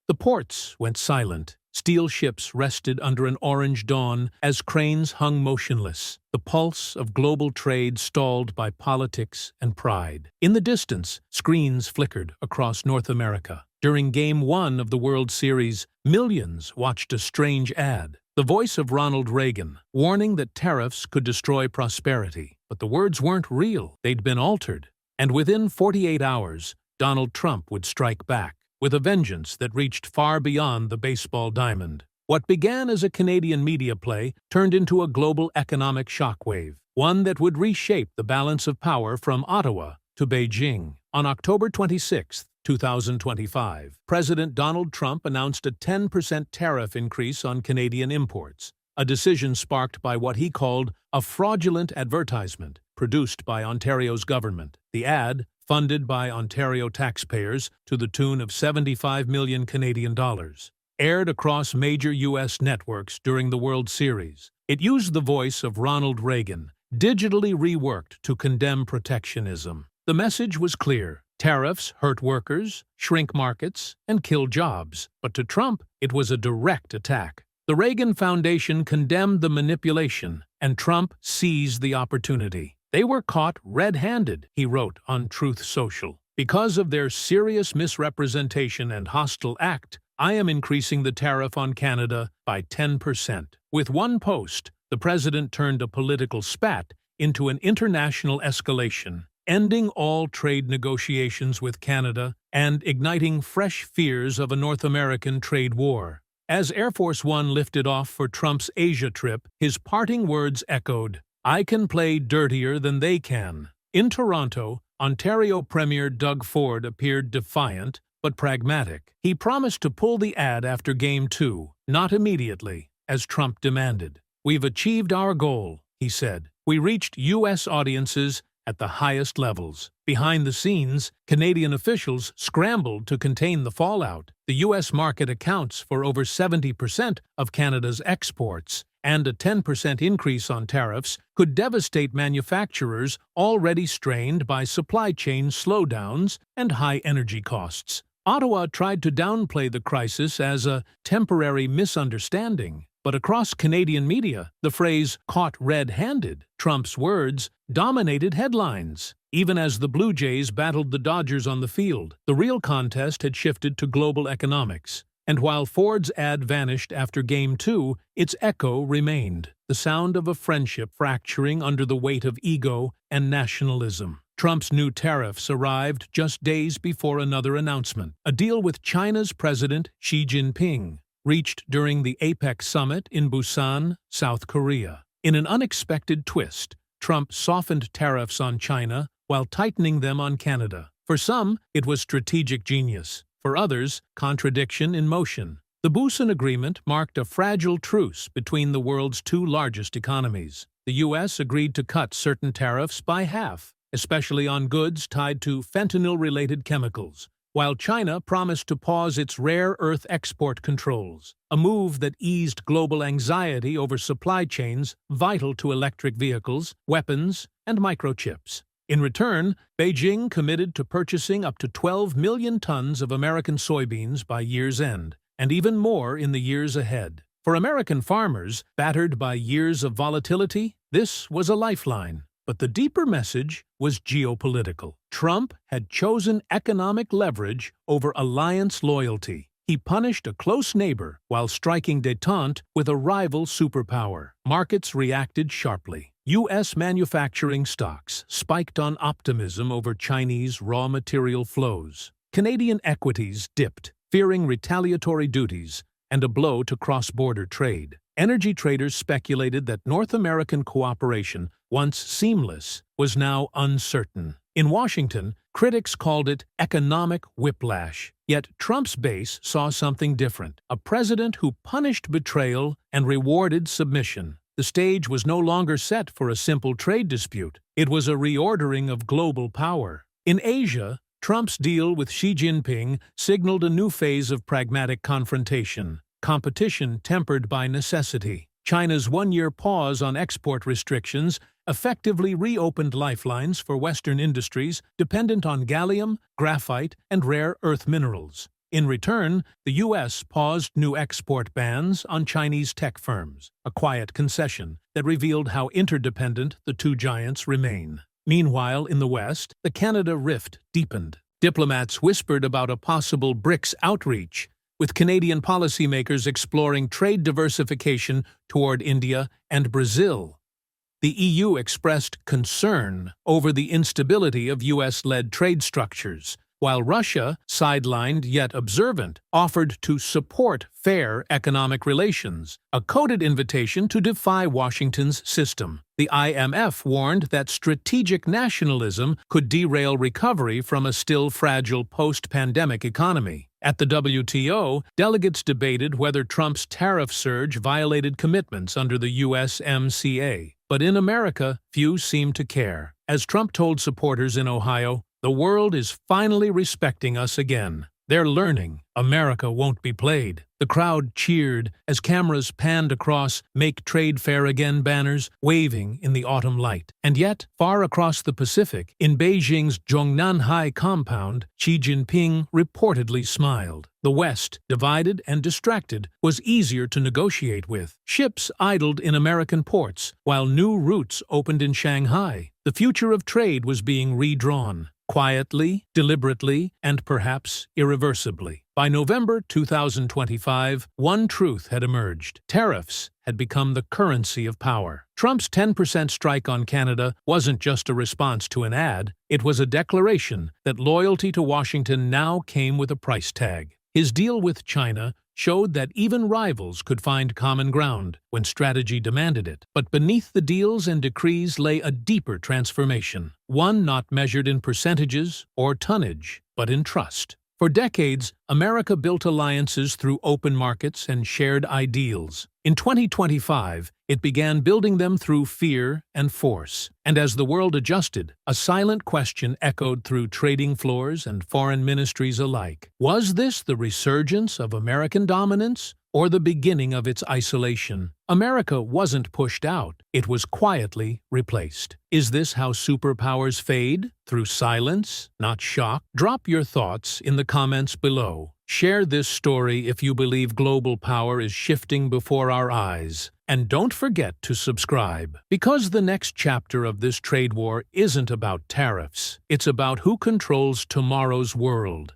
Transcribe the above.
The ports went silent. Steel ships rested under an orange dawn as cranes hung motionless, the pulse of global trade stalled by politics and pride. In the distance, screens flickered across North America. During Game 1 of the World Series, millions watched a strange ad. The voice of Ronald Reagan, warning that tariffs could destroy prosperity. But the words weren't real, they'd been altered. And within 48 hours, Donald Trump would strike back, with a vengeance that reached far beyond the baseball diamond. What began as a Canadian media play turned into a global economic shockwave, one that would reshape the balance of power from Ottawa to Beijing. On October 26, 2025, President Donald Trump announced a 10% tariff increase on Canadian imports, a decision sparked by what he called a fraudulent advertisement produced by Ontario's government. The ad, funded by Ontario taxpayers to the tune of 75 million Canadian dollars, aired across major U.S. networks during the World Series. It used the voice of Ronald Reagan, digitally reworked to condemn protectionism. The message was clear. Tariffs hurt workers, shrink markets, and kill jobs. But to Trump, it was a direct attack. The Reagan Foundation condemned the manipulation, and Trump seized the opportunity. They were caught red-handed, he wrote on Truth Social. Because of their serious misrepresentation and hostile act, I am increasing the tariff on Canada by 10%. With one post, the president turned a political spat into an international escalation, ending all trade negotiations with Canada and igniting fresh fears of a North American trade war. As Air Force One lifted off for Trump's Asia trip, his parting words echoed, "I can play dirtier than they can." In Toronto, Ontario Premier Doug Ford appeared defiant but pragmatic. He promised to pull the ad after Game 2, not immediately, as Trump demanded. "We've achieved our goal," he said. "We reached U.S. audiences at the highest levels." Behind the scenes, Canadian officials scrambled to contain the fallout. The U.S. market accounts for over 70% of Canada's exports, and a 10% increase on tariffs could devastate manufacturers already strained by supply chain slowdowns and high energy costs. Ottawa tried to downplay the crisis as a temporary misunderstanding, but across Canadian media, the phrase "caught red-handed," Trump's words, dominated headlines. Even as the Blue Jays battled the Dodgers on the field, the real contest had shifted to global economics. And while Ford's ad vanished after Game 2, its echo remained, the sound of a friendship fracturing under the weight of ego and nationalism. Trump's new tariffs arrived just days before another announcement, a deal with China's President Xi Jinping, reached during the APEC summit in Busan, South Korea. In an unexpected twist, Trump softened tariffs on China while tightening them on Canada. For some, it was strategic genius. For others, contradiction in motion. The Busan Agreement marked a fragile truce between the world's two largest economies. The U.S. agreed to cut certain tariffs by half, especially on goods tied to fentanyl-related chemicals, while China promised to pause its rare earth export controls, a move that eased global anxiety over supply chains vital to electric vehicles, weapons, and microchips. In return, Beijing committed to purchasing up to 12 million tons of American soybeans by year's end, and even more in the years ahead. For American farmers, battered by years of volatility, this was a lifeline. But the deeper message was geopolitical. Trump had chosen economic leverage over alliance loyalty. He punished a close neighbor while striking détente with a rival superpower. Markets reacted sharply. U.S. manufacturing stocks spiked on optimism over Chinese raw material flows. Canadian equities dipped, fearing retaliatory duties and a blow to cross-border trade. Energy traders speculated that North American cooperation, once seamless, was now uncertain. In Washington, critics called it economic whiplash. Yet Trump's base saw something different, a president who punished betrayal and rewarded submission. The stage was no longer set for a simple trade dispute. It was a reordering of global power. In Asia, Trump's deal with Xi Jinping signaled a new phase of pragmatic confrontation, competition tempered by necessity. China's one-year pause on export restrictions effectively reopened lifelines for Western industries dependent on gallium, graphite, and rare earth minerals. In return, the U.S. paused new export bans on Chinese tech firms, a quiet concession that revealed how interdependent the two giants remain. Meanwhile, in the West, the Canada rift deepened. Diplomats whispered about a possible BRICS outreach, with Canadian policymakers exploring trade diversification toward India and Brazil. The EU expressed concern over the instability of U.S.-led trade structures, while Russia, sidelined yet observant, offered to support fair economic relations, a coded invitation to defy Washington's system. The IMF warned that strategic nationalism could derail recovery from a still fragile post-pandemic economy. At the WTO, delegates debated whether Trump's tariff surge violated commitments under the USMCA. But in America, few seemed to care. As Trump told supporters in Ohio, "The world is finally respecting us again. They're learning. America won't be played." The crowd cheered as cameras panned across "Make Trade Fair Again" banners, waving in the autumn light. And yet, far across the Pacific, in Beijing's Zhongnanhai compound, Xi Jinping reportedly smiled. The West, divided and distracted, was easier to negotiate with. Ships idled in American ports, while new routes opened in Shanghai. The future of trade was being redrawn. Quietly, deliberately, and perhaps irreversibly. By November 2025, one truth had emerged. Tariffs had become the currency of power. Trump's 10% strike on Canada wasn't just a response to an ad, it was a declaration that loyalty to Washington now came with a price tag. His deal with China showed that even rivals could find common ground when strategy demanded it. But beneath the deals and decrees lay a deeper transformation, one not measured in percentages or tonnage, but in trust. For decades, America built alliances through open markets and shared ideals. In 2025, it began building them through fear and force. And as the world adjusted, a silent question echoed through trading floors and foreign ministries alike. Was this the resurgence of American dominance, or the beginning of its isolation? America wasn't pushed out, it was quietly replaced. Is this how superpowers fade? Through silence, not shock? Drop your thoughts in the comments below. Share this story if you believe global power is shifting before our eyes. And don't forget to subscribe, because the next chapter of this trade war isn't about tariffs. It's about who controls tomorrow's world.